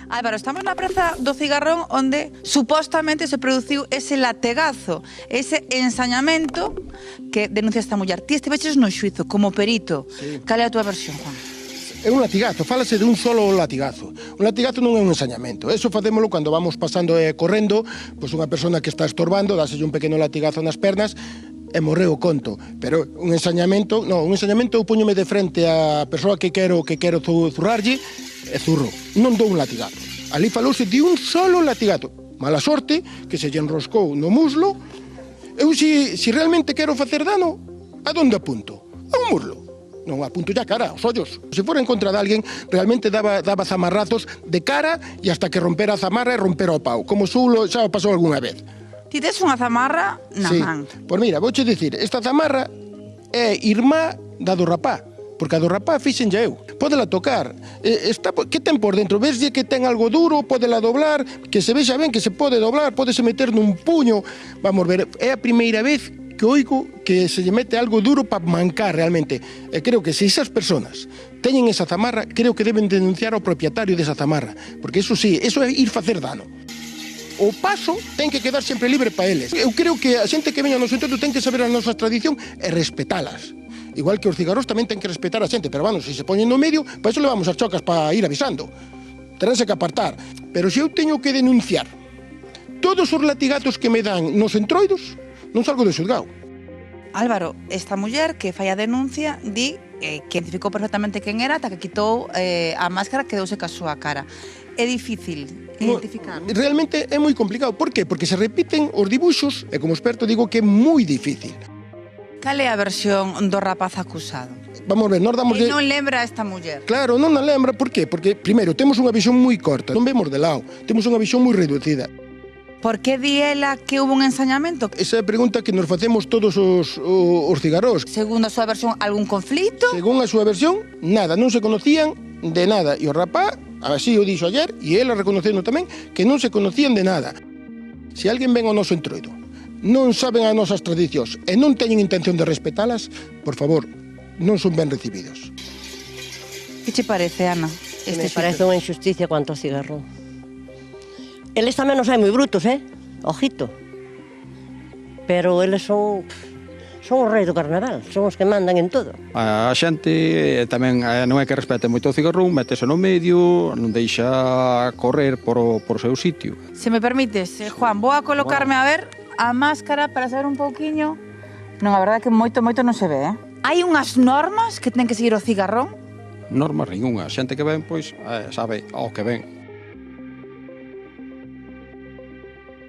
Álvaro, estamos na praza do Cigarrón onde supostamente se produciu ese lategazo, ese ensañamento que denuncia esta muller. Ti estiveches no xuizo como perito. Sí. Cal é a túa versión, Juan? É un latigazo, fálase de un solo latigazo. Un latigazo non é un ensañamento. Eso facémolo cando vamos pasando e correndo, pois unha persona que está estorbando, dáselle un pequeno latigazo nas pernas e morreu o conto. Pero un ensañamento, non, un ensañamento eu poñome de frente á persoa que quero zurrarlle e zurro. Non dou un latigazo. Ali falouse de un solo latigazo. Mala sorte que se lle enroscou no muslo. Eu si realmente quero facer dano, a donde apunto? A un muslo. Non apunto ya cara, aos ollos. Se fora en contra de alguén, realmente daba zamarrazos de cara e hasta que rompera a zamarra e rompera o pau, como xa o pasou algunha vez. Ti tes unha zamarra na man. Pois mira, vouche dicir, esta zamarra é irmá da do rapá, porque a do rapá fixenlle eu. Pódela tocar. Que ten por dentro? Veslle que ten algo duro, pódela doblar, que se vexa ben que se pode doblar, pódese meter nun puño. Vamos ver, é a primeira vez que oigo que se lle mete algo duro para mancar realmente. E creo que se esas personas teñen esa zamarra, creo que deben denunciar ao propietario desa zamarra, porque eso sí, eso é ir facer dano. O paso ten que quedar sempre libre para eles. Eu creo que a xente que veña ao noso entorno ten que saber a nosa tradición e respetalas. Igual que os cigarros tamén ten que respetar a xente, pero bueno, se se poñen no medio, para iso levamos as chocas para ir avisando. Terense que apartar. Pero se eu teño que denunciar todos os latigazos que me dan nos entroidos, non salgo do xulgado. Álvaro, esta muller que fai a denuncia di que identificou perfectamente quen era ata que quitou a máscara que deuse ca súa cara. É difícil identificar. Realmente é moi complicado. Por qué? Porque se repiten os dibuixos e como experto digo que é moi difícil. Cal é a versión do rapaz acusado? Vamos ver, nós damos E non lembra a esta muller. Claro, non a lembra. Por qué? Porque, primeiro, temos unha visión moi corta. Non vemos de lado. Temos unha visión moi reducida. Por que di ela que hubo un ensañamento? Esa é a pregunta que nos facemos todos os cigarros. Segundo a súa versión, algún conflito? Según a súa versión, nada, non se conocían de nada. E o rapá, así o dixo ayer, e ela reconocendo tamén, que non se conocían de nada. Se alguén ven ao noso entroido, non saben as nosas tradicións e non teñen intención de respetalas, por favor, non son ben recibidos. Que che parece, Ana? Me parece unha injusticia cuanto ao cigarro. Eles tamén non son moi brutos, Ojito. Pero eles son os reis do carnaval, son os que mandan en todo. A xente tamén non é que respete moito o cigarrón, métese no medio, non deixa correr por o seu sitio. Se me permites, Juan, vou a colocarme a ver a máscara para saber un pouquiño. Non, a verdade é que moito non se ve, Hai unhas normas que ten que seguir o cigarrón? Normas ninguna, a xente que ven, pois, sabe ao que ven.